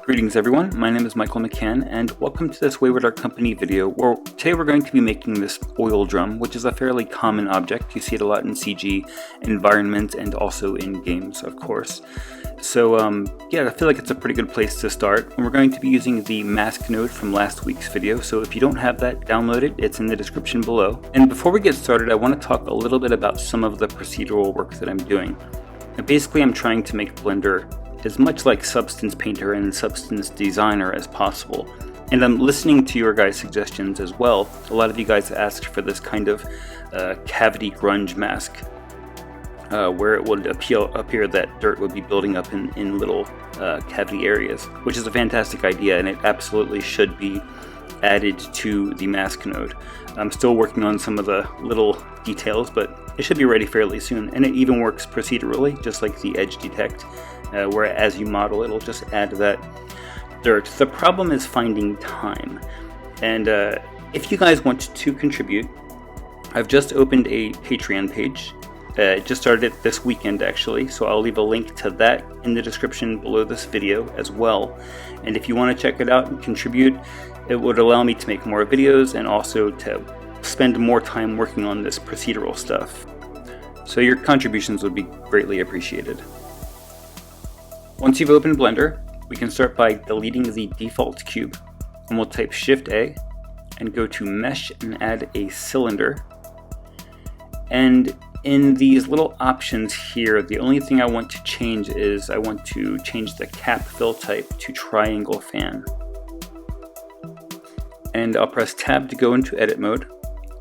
Greetings everyone, my name is Michael McCann and welcome to this Wayward Art Company video where today we're going to be making this oil drum, which is a fairly common object. You see it a lot in CG environments and also in games, of course. So yeah, I feel like it's a pretty good place to start, and we're going to be using the mask node from last week's video, so if you don't have that, download it, it's in the description below. And before we get started, I want to talk a little bit about some of the procedural work that I'm doing. And basically I'm trying to make Blender as much like Substance Painter and Substance Designer as possible. And I'm listening to your guys' suggestions as well. A lot of you guys asked for this kind of cavity grunge mask, where it would appear that dirt would be building up in little cavity areas, which is a fantastic idea, and it absolutely should be added to the mask node. I'm still working on some of the little details, but it should be ready fairly soon, and it even works procedurally, just like the edge detect, where as you model it'll just add that dirt. The problem is finding time, and if you guys want to contribute, I've just opened a Patreon page. Just started it this weekend actually, so I'll leave a link to that in the description below this video as well. And if you want to check it out and contribute, it would allow me to make more videos and also to spend more time working on this procedural stuff. So your contributions would be greatly appreciated. Once you've opened Blender, we can start by deleting the default cube, and we'll type Shift A and go to Mesh and add a cylinder. And in these little options here, the only thing I want to change is I want to change the cap fill type to triangle fan. And I'll press Tab to go into edit mode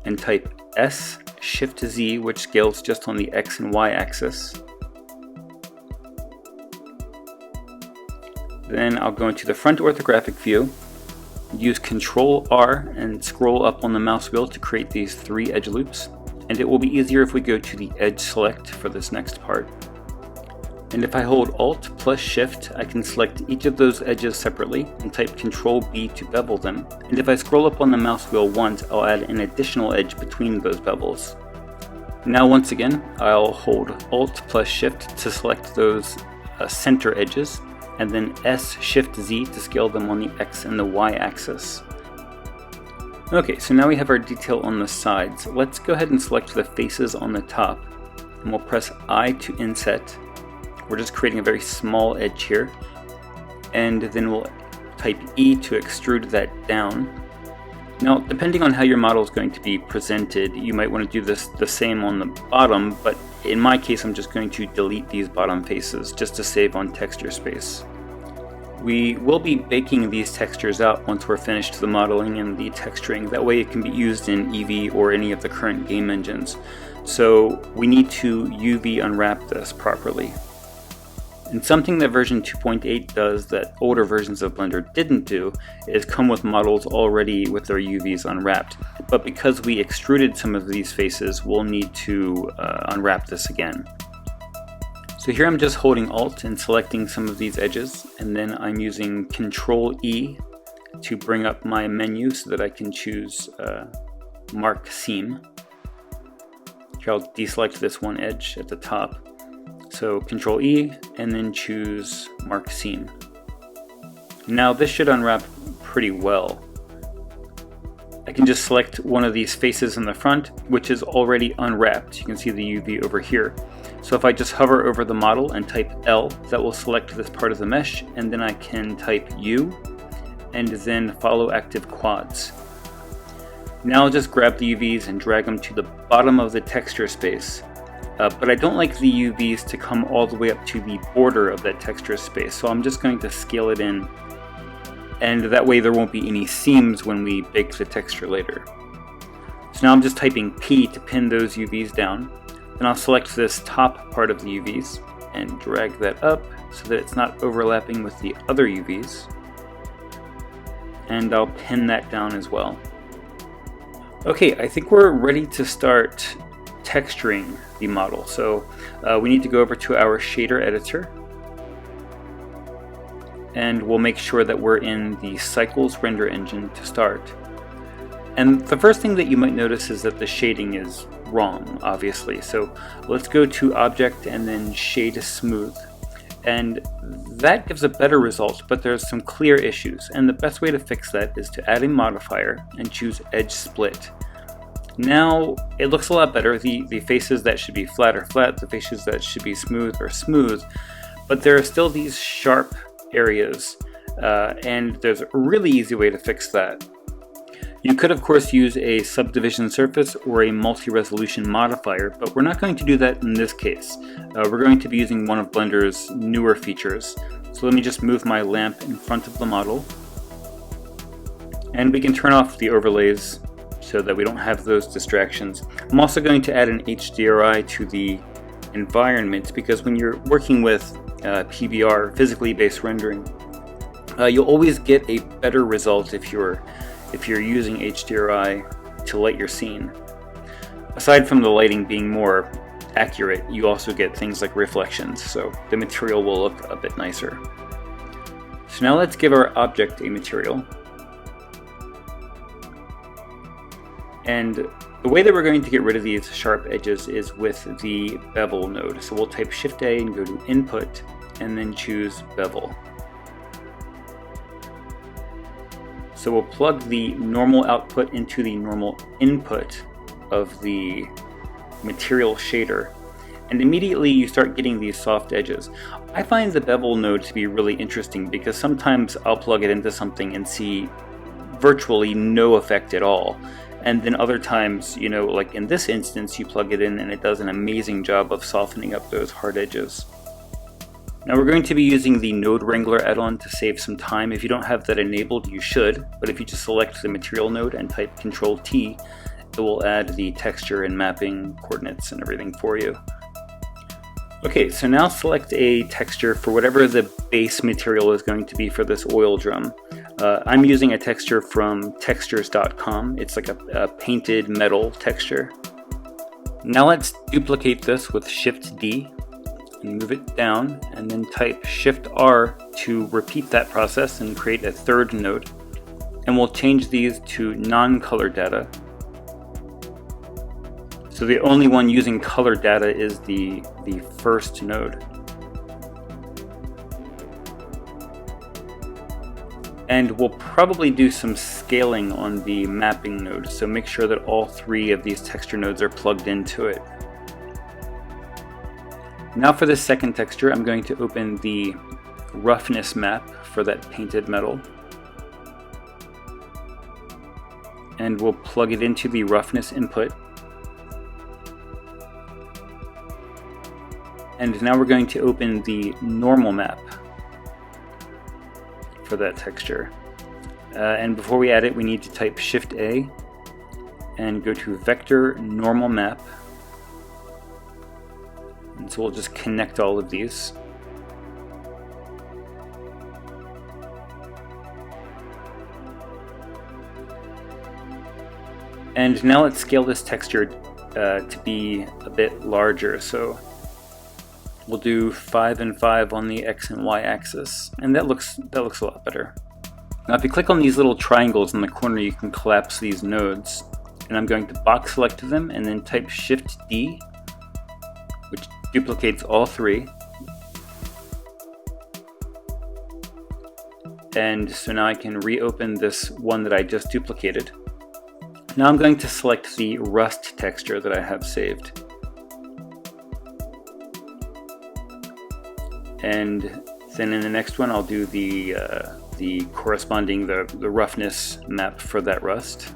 and type S Shift Z, which scales just on the X and Y axis. Then I'll go into the front orthographic view, use Ctrl R and scroll up on the mouse wheel to create these 3 edge loops. And it will be easier if we go to the edge select for this next part. And if I hold Alt plus Shift, I can select each of those edges separately and type Ctrl B to bevel them. And if I scroll up on the mouse wheel once, I'll add an additional edge between those bevels. Now once again, I'll hold Alt plus Shift to select those center edges, and then S Shift Z to scale them on the X and the Y axis. Okay, so now we have our detail on the sides. Let's go ahead and select the faces on the top, and we'll press I to inset. We're just creating a very small edge here, and then we'll type E to extrude that down. Now, depending on how your model is going to be presented, you might want to do this the same on the bottom, but in my case I'm just going to delete these bottom faces just to save on texture space. We will be baking these textures out once we're finished the modeling and the texturing. That way it can be used in Eevee or any of the current game engines. So we need to UV unwrap this properly. And something that version 2.8 does that older versions of Blender didn't do is come with models already with their UVs unwrapped. But because we extruded some of these faces, we'll need to unwrap this again. So here I'm just holding Alt and selecting some of these edges, and then I'm using Control E to bring up my menu so that I can choose Mark Seam. Here I'll deselect this one edge at the top. So Control E and then choose Mark Seam. Now this should unwrap pretty well. I can just select one of these faces in the front, which is already unwrapped. You can see the UV over here. So if I just hover over the model and type L, that will select this part of the mesh, and then I can type U and then follow active quads. Now I'll just grab the UVs and drag them to the bottom of the texture space. But I don't like the UVs to come all the way up to the border of that texture space, so I'm just going to scale it in, and that way there won't be any seams when we bake the texture later. So now I'm just typing P to pin those UVs down. Then I'll select this top part of the UVs and drag that up so that it's not overlapping with the other UVs. And I'll pin that down as well. Okay, I think we're ready to start texturing the model. So we need to go over to our shader editor, and we'll make sure that we're in the Cycles render engine to start. And the first thing that you might notice is that the shading is wrong, obviously. So let's go to Object and then Shade Smooth. and that gives a better result, but there's some clear issues, and the best way to fix that is to add a modifier and choose edge split. Now it looks a lot better. The faces that should be flat are flat, the faces that should be smooth are smooth, but there are still these sharp areas, and there's a really easy way to fix that. You could of course use a subdivision surface or a multi-resolution modifier, but we're not going to do that in this case. We're going to be using one of Blender's newer features. So let me just move my lamp in front of the model, and we can turn off the overlays so that we don't have those distractions. I'm also going to add an HDRI to the environment, because when you're working with PBR, physically based rendering, you'll always get a better result if you're using HDRI to light your scene. Aside from the lighting being more accurate, you also get things like reflections, so the material will look a bit nicer. So now let's give our object a material. And the way that we're going to get rid of these sharp edges is with the bevel node. So we'll type Shift A and go to Input, and then choose Bevel. So we'll plug the normal output into the normal input of the material shader, and immediately you start getting these soft edges. I find the bevel node to be really interesting because sometimes I'll plug it into something and see virtually no effect at all. And then other times, you know, like in this instance, you plug it in and it does an amazing job of softening up those hard edges. Now we're going to be using the Node Wrangler add-on to save some time. If you don't have that enabled, you should, but if you just select the material node and type Ctrl-T, it will add the texture and mapping coordinates and everything for you. Okay, so now select a texture for whatever the base material is going to be for this oil drum. I'm using a texture from textures.com. It's like a painted metal texture. Now let's duplicate this with Shift-D and move it down, and then type Shift-R to repeat that process and create a third node. And we'll change these to non-color data. So the only one using color data is the first node. And we'll probably do some scaling on the mapping node, so make sure that all three of these texture nodes are plugged into it. Now for the second texture, I'm going to open the roughness map for that painted metal. And we'll plug it into the roughness input. And now we're going to open the normal map for that texture. And before we add it, we need to type Shift A and go to Vector Normal Map. And so we'll just connect all of these. And now let's scale this texture to be a bit larger. So we'll do 5 and 5 on the X and Y axis, and that looks a lot better. Now if you click on these little triangles in the corner, you can collapse these nodes. And I'm going to box select them and then type Shift-D, which duplicates all three. And so now I can reopen this one that I just duplicated. Now I'm going to select the rust texture that I have saved. And then in the next one I'll do the corresponding the roughness map for that rust.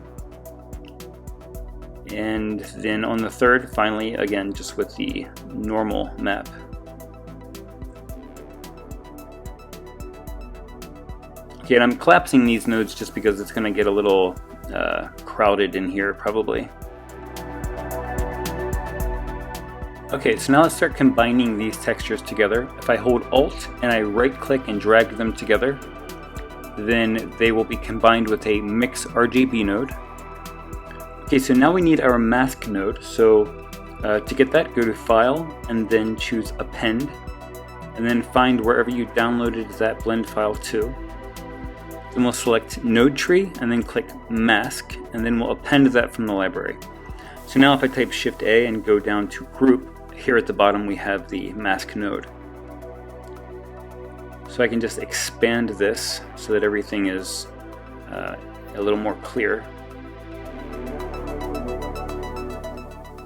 And then on the third, finally, again, just with the normal map. Okay, and I'm collapsing these nodes just because it's going to get a little crowded in here, probably. Okay, so now let's start combining these textures together. If I hold Alt and I right-click and drag them together, then they will be combined with a Mix RGB node. Okay, so now we need our mask node. So to get that, go to File and then choose Append, and then find wherever you downloaded that blend file to. Then we'll select Node Tree and then click Mask, and then we'll append that from the library. So now if I type Shift A and go down to Group, here at the bottom we have the mask node. So I can just expand this so that everything is a little more clear.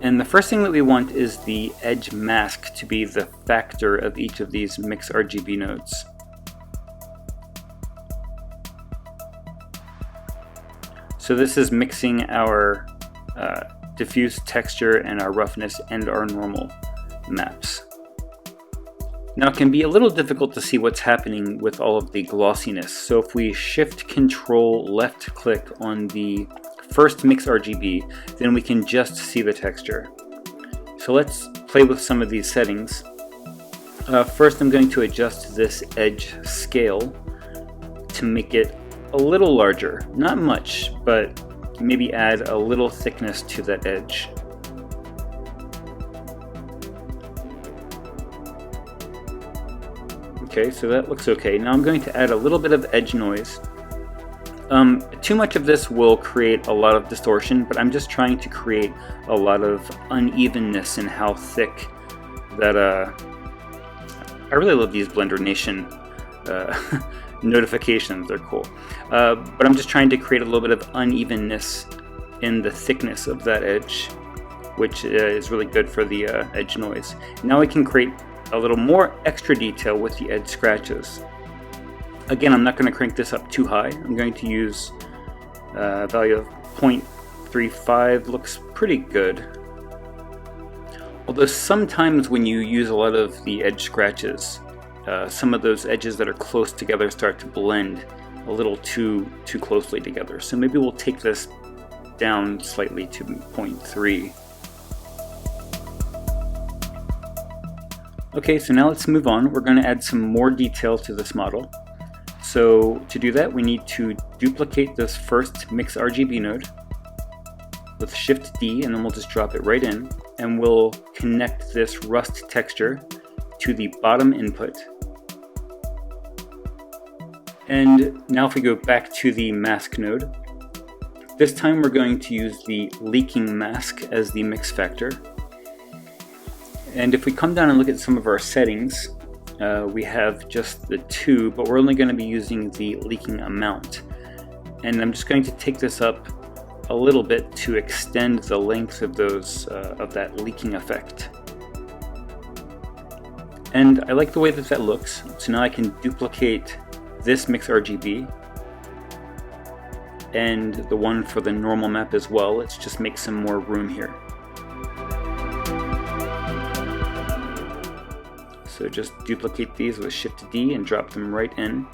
And the first thing that we want is the edge mask to be the factor of each of these mix RGB nodes. So this is mixing our diffuse texture and our roughness and our normal maps. Now it can be a little difficult to see what's happening with all of the glossiness. So if we shift control left click on the first mix RGB, then we can just see the texture. So let's play with some of these settings. First I'm going to adjust this edge scale to make it a little larger. Not much, but maybe add a little thickness to that edge. Okay, so that looks okay. Now I'm going to add a little bit of edge noise. Too much of this will create a lot of distortion, but I'm just trying to create a lot of unevenness in how thick that I really love these Blender Nation notifications, they're cool. But I'm just trying to create a little bit of unevenness in the thickness of that edge, which is really good for the edge noise. Now we can create a little more extra detail with the edge scratches. Again, I'm not going to crank this up too high. I'm going to use a value of 0.35, looks pretty good. Although sometimes when you use a lot of the edge scratches, some of those edges that are close together start to blend a little too closely together. So maybe we'll take this down slightly to 0.3. Okay, so now let's move on. We're going to add some more detail to this model. So to do that, we need to duplicate this first mix RGB node with Shift D, and then we'll just drop it right in, and we'll connect this rust texture to the bottom input. And now if we go back to the mask node, this time we're going to use the leaking mask as the mix factor. And if we come down and look at some of our settings, we have just the 2, but we're only going to be using the leaking amount. And I'm just going to take this up a little bit to extend the length of those of that leaking effect. And I like the way that that looks. So now I can duplicate this mix RGB and the one for the normal map as well. Let's just make some more room here. So just duplicate these with Shift D and drop them right in.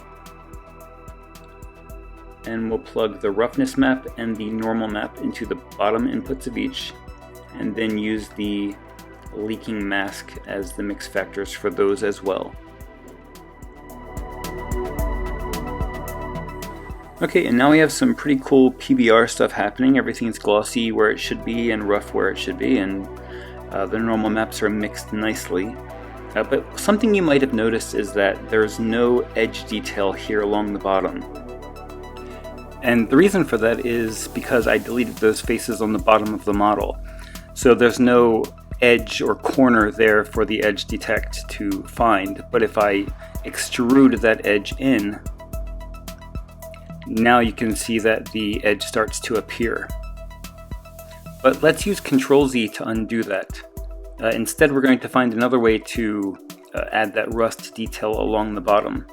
And we'll plug the roughness map and the normal map into the bottom inputs of each, and then use the leaking mask as the mix factors for those as well. Okay, and now we have some pretty cool PBR stuff happening. Everything's glossy where it should be and rough where it should be, and the normal maps are mixed nicely. But something you might have noticed is that there's no edge detail here along the bottom. And the reason for that is because I deleted those faces on the bottom of the model. So there's no edge or corner there for the edge detect to find. But if I extrude that edge in, now you can see that the edge starts to appear. But let's use Ctrl Z to undo that. Instead, we're going to find another way to add that rust detail along the bottom.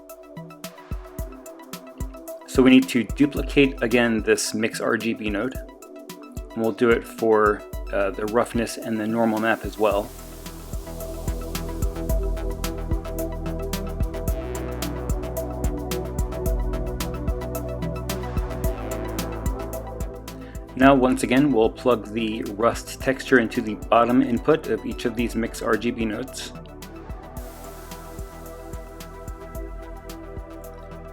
So we need to duplicate again this mix RGB node, and we'll do it for the roughness and the normal map as well. Now once again we'll plug the rust texture into the bottom input of each of these mix RGB nodes.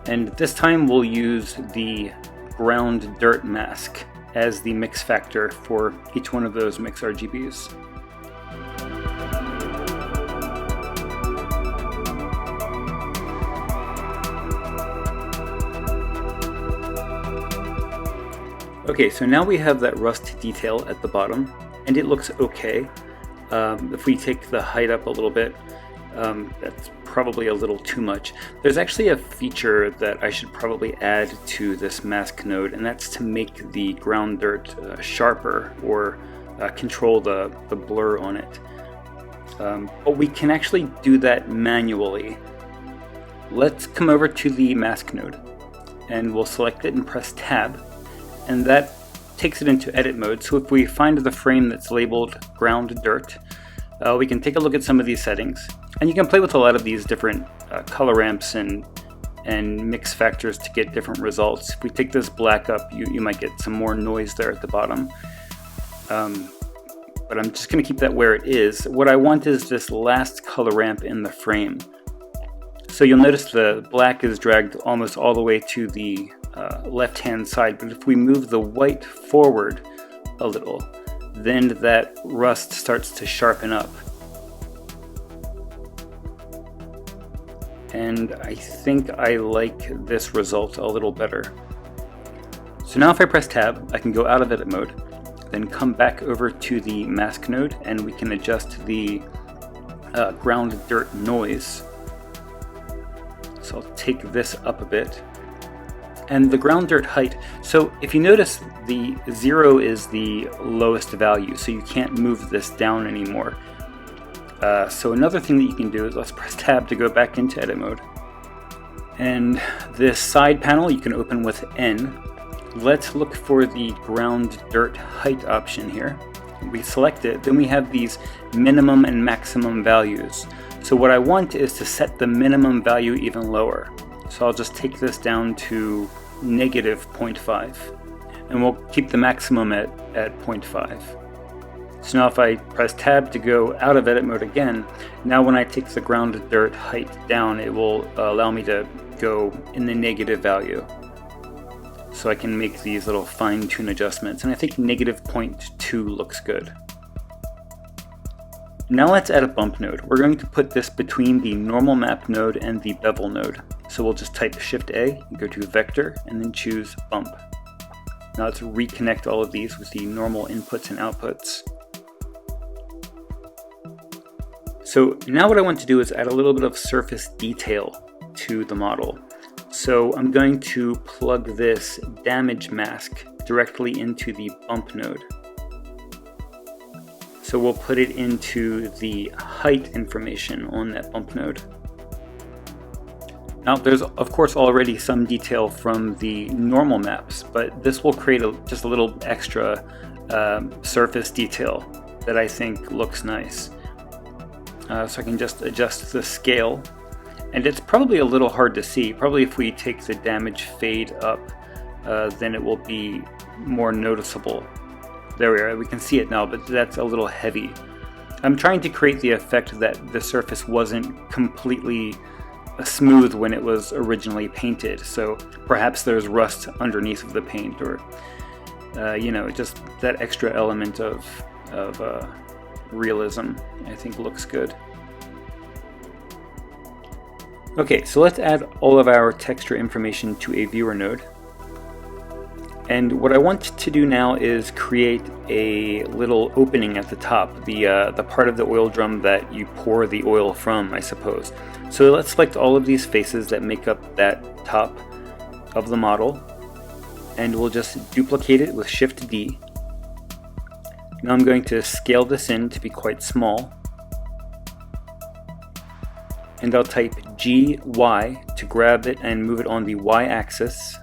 And this time we'll use the ground dirt mask as the mix factor for each one of those mix RGBs. Okay, so now we have that rust detail at the bottom, and it looks okay. If we take the height up a little bit, That's probably a little too much. There's actually a feature that I should probably add to this mask node, and that's to make the ground dirt sharper, or control the blur on it. But we can actually do that manually. Let's come over to the mask node, and we'll select it and press tab, and that takes it into edit mode. So if we find the frame that's labeled ground dirt, we can take a look at some of these settings, and you can play with a lot of these different color ramps and mix factors to get different results. If we take this black up, you might get some more noise there at the bottom. But I'm just going to keep that where it is. What I want is this last color ramp in the frame. So you'll notice the black is dragged almost all the way to the left-hand side, but if we move the white forward a little, then that rust starts to sharpen up. And I think I like this result a little better. So now if I press tab, I can go out of edit mode, then come back over to the mask node, and we can adjust the ground dirt noise. So I'll take this up a bit. And the ground dirt height, so if you notice, the 0 is the lowest value, so you can't move this down anymore. So another thing that you can do is, let's press tab to go back into edit mode. And this side panel you can open with N. Let's look for the ground dirt height option here. We select it, then we have these minimum and maximum values. So what I want is to set the minimum value even lower. So I'll just take this down to -0.5, and we'll keep the maximum at 0.5. So now if I press tab to go out of edit mode again, now when I take the ground dirt height down, it will allow me to go in the negative value. So I can make these little fine-tune adjustments, and I think -0.2 looks good. Now let's add a bump node. We're going to put this between the normal map node and the bevel node. So we'll just type Shift A, go to Vector, and then choose Bump. Now let's reconnect all of these with the normal inputs and outputs. So now what I want to do is add a little bit of surface detail to the model. So I'm going to plug this damage mask directly into the bump node. So we'll put it into the height information on that bump node. Now there's of course already some detail from the normal maps, but this will create just a little extra surface detail that I think looks nice. So I can just adjust the scale, and it's probably a little hard to see. Probably if we take the damage fade up, then it will be more noticeable. There we are, we can see it now, but that's a little heavy. I'm trying to create the effect that the surface wasn't completely smooth when it was originally painted, so perhaps there's rust underneath of the paint, or you know, just that extra element of realism I think looks good. Okay, so let's add all of our texture information to a viewer node. And what I want to do now is create a little opening at the top, the part of the oil drum that you pour the oil from, I suppose. So let's select all of these faces that make up that top of the model, and we'll just duplicate it with Shift D. Now I'm going to scale this in to be quite small, and I'll type GY to grab it and move it on the Y axis.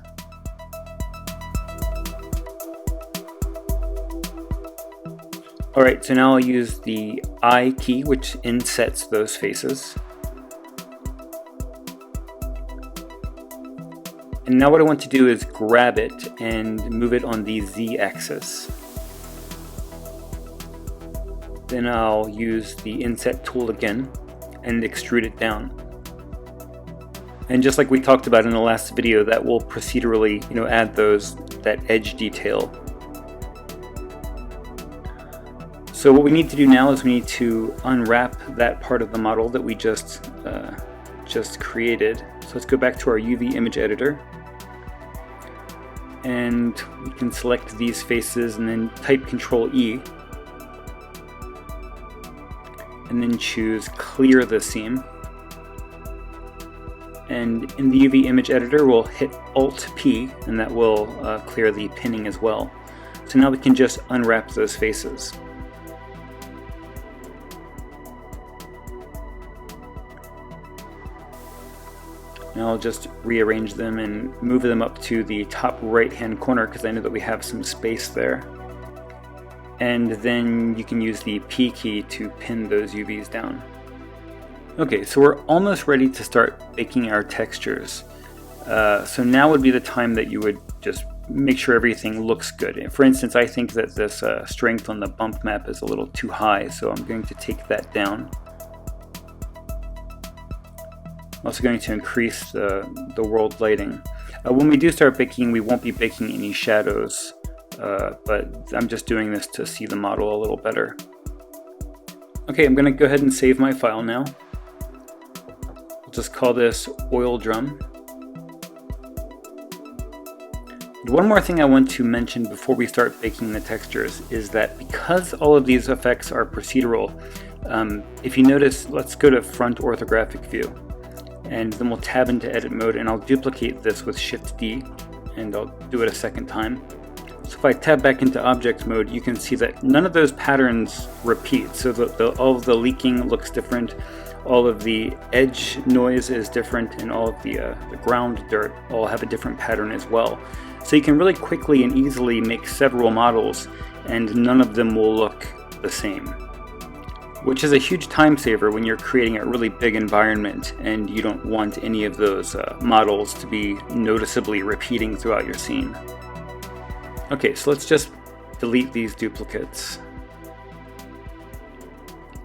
Alright, so now I'll use the I key, which insets those faces. And now what I want to do is grab it and move it on the Z axis. Then I'll use the inset tool again and extrude it down. And just like we talked about in the last video, that will procedurally, add that edge detail. So what we need to do now is we need to unwrap that part of the model that we just created. So let's go back to our UV image editor, and we can select these faces and then type Control E. and then choose Clear the Seam. And in the UV image editor, we'll hit Alt-P, and that will clear the pinning as well. So now we can just unwrap those faces. Now I'll just rearrange them and move them up to the top right-hand corner because I know that we have some space there. And then you can use the P key to pin those UVs down. Okay, so we're almost ready to start baking our textures. So now would be the time that you would just make sure everything looks good. For instance, I think that this strength on the bump map is a little too high, so I'm going to take that down. I'm also going to increase the world lighting. When we do start baking, we won't be baking any shadows, but I'm just doing this to see the model a little better. Okay, I'm going to go ahead and save my file now. I'll just call this Oil Drum. One more thing I want to mention before we start baking the textures is that because all of these effects are procedural, if you notice, let's go to front orthographic view, and then we'll tab into edit mode, and I'll duplicate this with Shift D, and I'll do it a second time. So if I tab back into object mode, you can see that none of those patterns repeat. So all of the leaking looks different, all of the edge noise is different, and all of the ground dirt all have a different pattern as well. So you can really quickly and easily make several models, and none of them will look the same. Which is a huge time saver when you're creating a really big environment and you don't want any of those models to be noticeably repeating throughout your scene. Okay, so let's just delete these duplicates.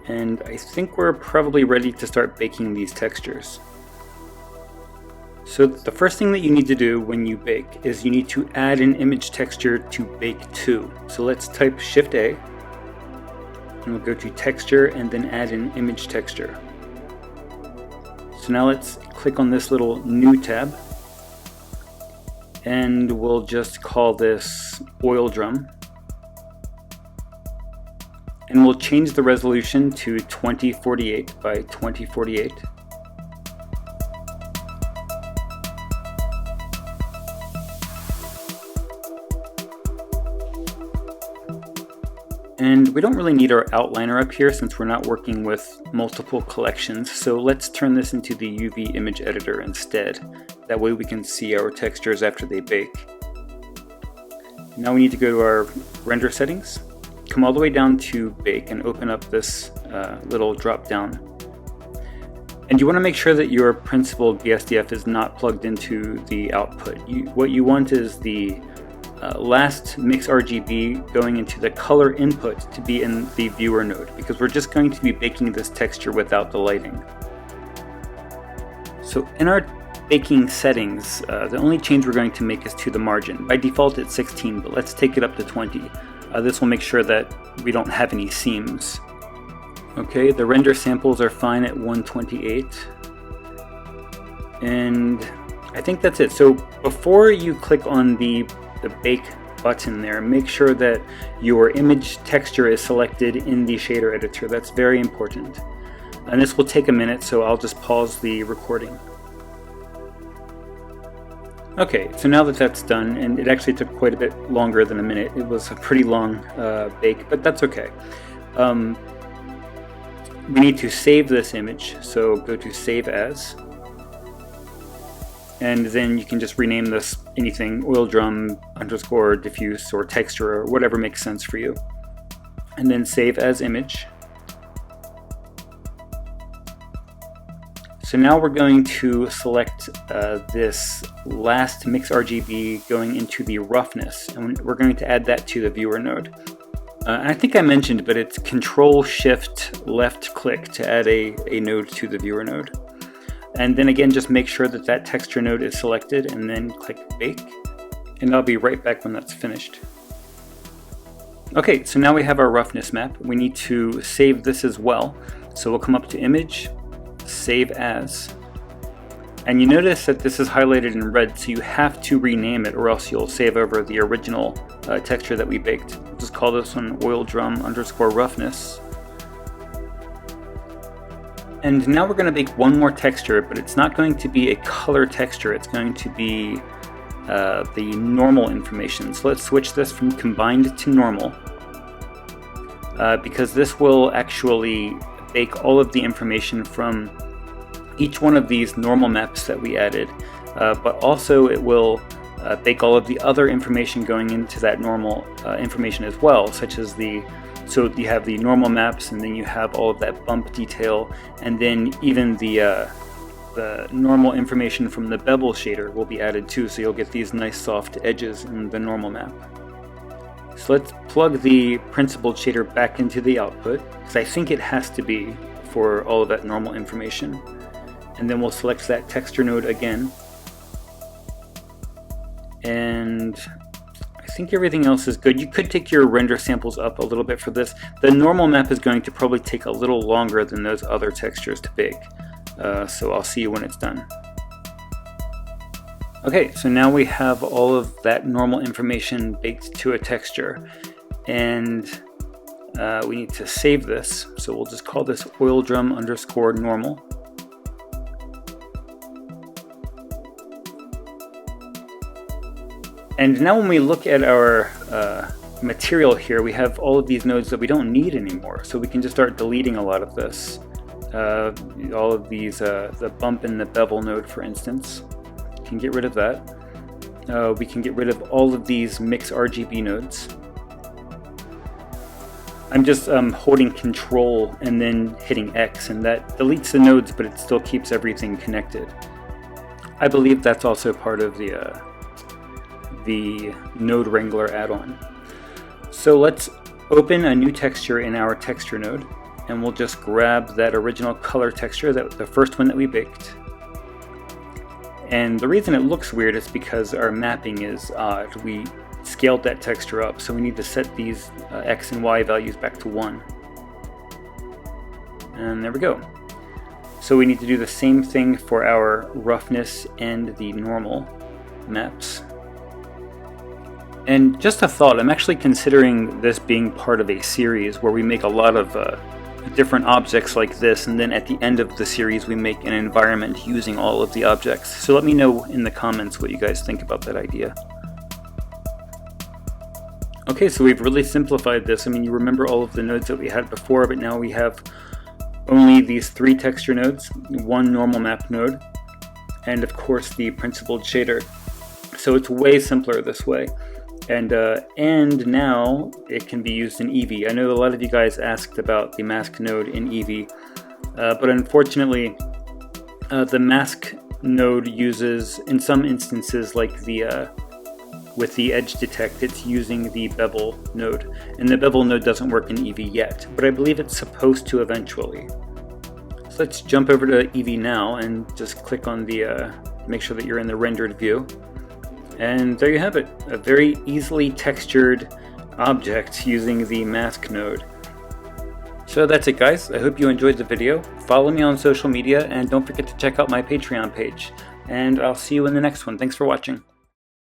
And I think we're probably ready to start baking these textures. So the first thing that you need to do when you bake is you need to add an image texture to bake to. So let's type Shift A, and we'll go to texture and then add an image texture. So now let's click on this little new tab, and we'll just call this Oil Drum. And we'll change the resolution to 2048 by 2048. And we don't really need our outliner up here since we're not working with multiple collections, so let's turn this into the UV image editor instead. That way we can see our textures after they bake. Now we need to go to our render settings, come all the way down to bake, and open up this little drop down. And you want to make sure that your principal BSDF is not plugged into the output. What you want is the last mix RGB going into the color input to be in the viewer node, because we're just going to be baking this texture without the lighting. So in our baking settings, the only change we're going to make is to the margin. By default it's 16, but let's take it up to 20. This will make sure that we don't have any seams. Okay, the render samples are fine at 128. And I think that's it. So before you click on the bake button there, make sure that your image texture is selected in the shader editor. That's very important. And this will take a minute, so I'll just pause the recording. Okay, so now that that's done, and it actually took quite a bit longer than a minute. It was a pretty long bake, but that's okay. We need to save this image, so go to Save As. And then you can just rename this anything, oil drum _ diffuse or texture or whatever makes sense for you. And then save as image. So now we're going to select this last mix RGB going into the roughness, and we're going to add that to the viewer node. I think I mentioned, but it's Control-Shift left click to add a node to the viewer node. And then again, just make sure that that texture node is selected and then click Bake. And I'll be right back when that's finished. Okay, so now we have our roughness map. We need to save this as well. So we'll come up to Image, Save As. And you notice that this is highlighted in red, so you have to rename it or else you'll save over the original texture that we baked. We'll just call this one Oil Drum _ roughness. And now we're going to make one more texture, but it's not going to be a color texture, it's going to be the normal information. So let's switch this from combined to normal, because this will actually bake all of the information from each one of these normal maps that we added, but also it will bake all of the other information going into that normal information as well, such as so you have the normal maps, and then you have all of that bump detail, and then even the normal information from the bevel shader will be added too, so you'll get these nice soft edges in the normal map. So let's plug the principled shader back into the output, because I think it has to be for all of that normal information. And then we'll select that texture node again. And I think everything else is good. You could take your render samples up a little bit for this. The normal map is going to probably take a little longer than those other textures to bake. So I'll see you when it's done. Okay, so now we have all of that normal information baked to a texture, and we need to save this. So we'll just call this oildrum_normal. And now when we look at our material here, we have all of these nodes that we don't need anymore. So we can just start deleting a lot of this. All of these, the bump and the bevel node, for instance. We can get rid of that. We can get rid of all of these mix RGB nodes. I'm just holding Control and then hitting X, and that deletes the nodes, but it still keeps everything connected. I believe that's also part of the Node Wrangler add-on. So let's open a new texture in our texture node, and we'll just grab that original color texture, the first one that we baked. And the reason it looks weird is because our mapping is odd. We scaled that texture up, so we need to set these X and Y values back to 1. And there we go. So we need to do the same thing for our roughness and the normal maps. And just a thought, I'm actually considering this being part of a series where we make a lot of different objects like this, and then at the end of the series we make an environment using all of the objects. So let me know in the comments what you guys think about that idea. Okay, so we've really simplified this. I mean, you remember all of the nodes that we had before, but now we have only these 3 texture nodes, 1 normal map node, and of course the principled shader. So it's way simpler this way. And now it can be used in Eevee. I know a lot of you guys asked about the mask node in Eevee, but unfortunately the mask node uses, in some instances, like with the edge detect, it's using the bevel node, and the bevel node doesn't work in Eevee yet, but I believe it's supposed to eventually. So let's jump over to Eevee now and just click on the make sure that you're in the rendered view. And there you have it, a very easily textured object using the mask node. So that's it, guys. I hope you enjoyed the video. Follow me on social media, and don't forget to check out my Patreon page. And I'll see you in the next one. Thanks for watching.